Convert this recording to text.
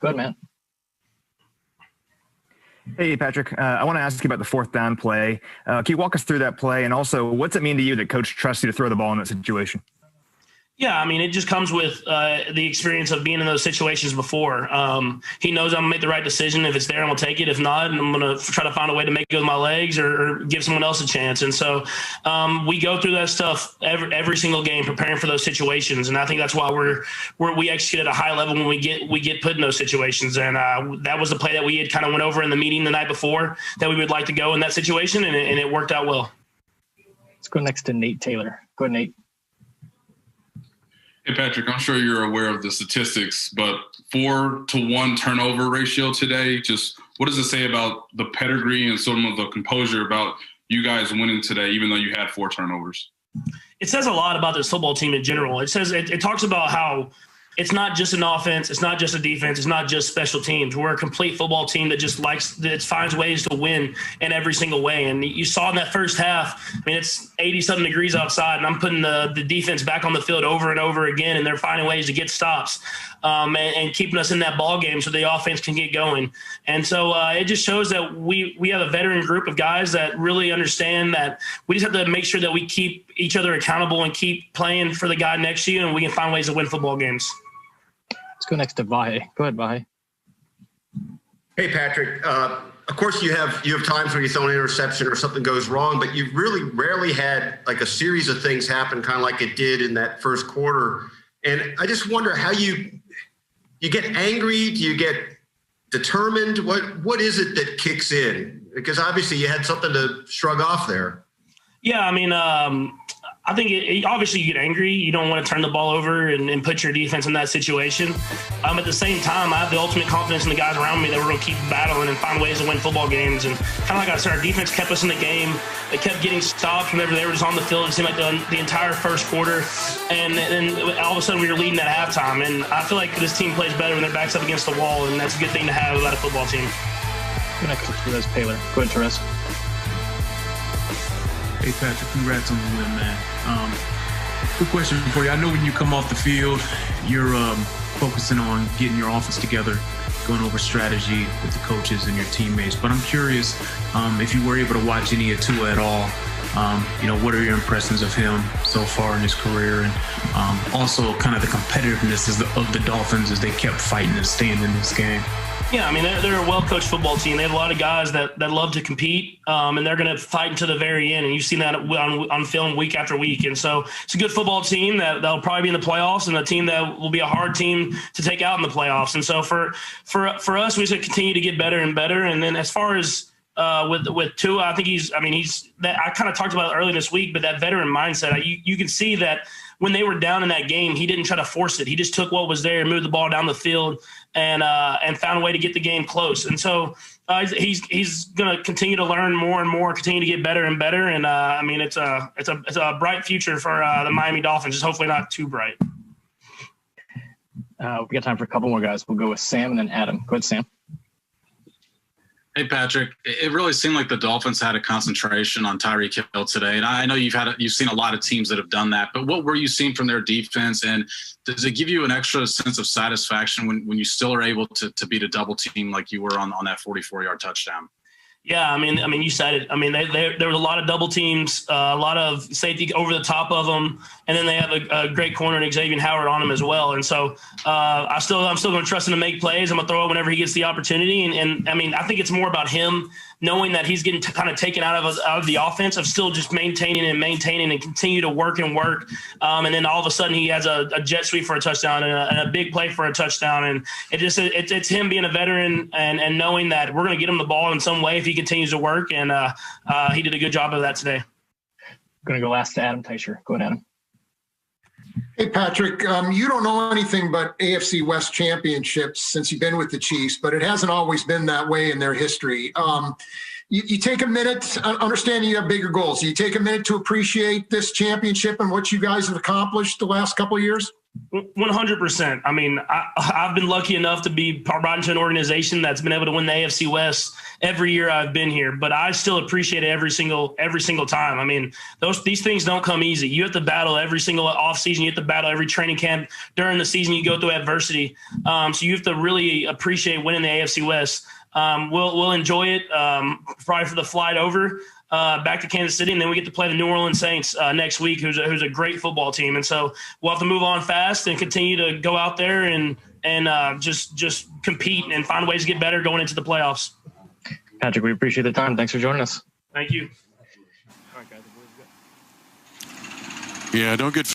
Go ahead, Matt. Hey, Patrick. I want to ask you about the fourth down play. Can you walk us through that play? And also, what's it mean to you that coach trusts you to throw the ball in that situation? Yeah, I mean, it just comes with the experience of being in those situations before. He knows I'm going to make the right decision. If it's there, I'm going to take it. If not, I'm going to try to find a way to make it with my legs or give someone else a chance. And so we go through that stuff every single game, preparing for those situations. And I think that's why we execute at a high level when we get put in those situations. And that was the play that we had kind of went over in the meeting the night before, that we would like to go in that situation, and it worked out well. Let's go next to Nate Taylor. Go ahead, Nate. Hey, Patrick, I'm sure you're aware of the statistics, but 4-to-1 turnover ratio today, just what does it say about the pedigree and sort of the composure about you guys winning today, even though you had 4 turnovers? It says a lot about this football team in general. It talks about how it's not just an offense, it's not just a defense, it's not just special teams. We're a complete football team that finds ways to win in every single way. And you saw in that first half, I mean, it's 80-something degrees outside, and I'm putting the defense back on the field over and over again, and they're finding ways to get stops and keeping us in that ball game so the offense can get going. And so it just shows that we have a veteran group of guys that really understand that we just have to make sure that we keep each other accountable and keep playing for the guy next to you, and we can find ways to win football games. Let's go next to Vahe. Go ahead, Vahe. Hey, Patrick. Of course, you have times where you throw an interception or something goes wrong, but you've really rarely had like a series of things happen, kind of like it did in that first quarter. And I just wonder how you get angry. Do you get determined? What is it that kicks in? Because obviously you had something to shrug off there. Yeah, I mean, I think obviously you get angry. You don't want to turn the ball over and put your defense in that situation. At the same time, I have the ultimate confidence in the guys around me that we're going to keep battling and find ways to win football games. And kind of like I said, our defense kept us in the game. They kept getting stops whenever they were just on the field. It seemed like the entire first quarter. And then all of a sudden we were leading at halftime. And I feel like this team plays better when their back's up against the wall, and that's a good thing to have about a football team. Go next to Therese Taylor. Go ahead, Therese. Hey, Patrick, congrats on the win, man. Quick question for you. I know when you come off the field, you're focusing on getting your offense together, going over strategy with the coaches and your teammates. But I'm curious if you were able to watch any of Tua at all. What are your impressions of him so far in his career? And also kind of the competitiveness of the Dolphins as they kept fighting and staying in this game. Yeah, I mean, they're a well-coached football team. They have a lot of guys that love to compete, and they're going to fight until the very end. And you've seen that on film week after week. And so it's a good football team that'll probably be in the playoffs, and a team that will be a hard team to take out in the playoffs. And so for us, we should continue to get better and better. And then as far as with Tua, I think I kind of talked about it earlier this week, but that veteran mindset, you can see that when they were down in that game, he didn't try to force it. He just took what was there and moved the ball down the field and found a way to get the game close. And so he's going to continue to learn more and more, continue to get better and better. And it's a bright future for the Miami Dolphins. Just hopefully not too bright. We got time for a couple more guys. We'll go with Sam and then Adam. Go ahead, Sam. Hey, Patrick, it really seemed like the Dolphins had a concentration on Tyreek Hill today. And I know you've seen a lot of teams that have done that, but what were you seeing from their defense? And does it give you an extra sense of satisfaction when you still are able to beat a double team like you were on that 44-yard touchdown? Yeah, I mean, you said it. I mean, there was a lot of double teams, a lot of safety over the top of them, and then they have a great corner and Xavier Howard on him as well. And so I'm still going to trust him to make plays. I'm going to throw it whenever he gets the opportunity. And I mean, I think it's more about him knowing that he's getting kind of taken out of the offense, of still just maintaining and continue to work. And then all of a sudden he has a jet sweep for a touchdown and a big play for a touchdown. And it's him being a veteran and knowing that we're going to get him the ball in some way if he continues to work. And he did a good job of that today. I'm going to go last to Adam Teicher. Go ahead, Adam. Hey, Patrick, you don't know anything but AFC West championships since you've been with the Chiefs, but it hasn't always been that way in their history. You take a minute, understanding you have bigger goals. You take a minute to appreciate this championship and what you guys have accomplished the last couple of years? 100%. I mean, I've been lucky enough to be brought into an organization that's been able to win the AFC West every year I've been here, but I still appreciate it every single time. I mean, these things don't come easy. You have to battle every single offseason. You have to battle every training camp. During the season, you go through adversity. So you have to really appreciate winning the AFC West. We'll enjoy it probably for the flight over back to Kansas City, and then we get to play the New Orleans Saints next week, who's a great football team. And so we'll have to move on fast and continue to go out there and just compete and find ways to get better going into the playoffs. Patrick, we appreciate the time. Thanks for joining us. Thank you. Yeah, don't get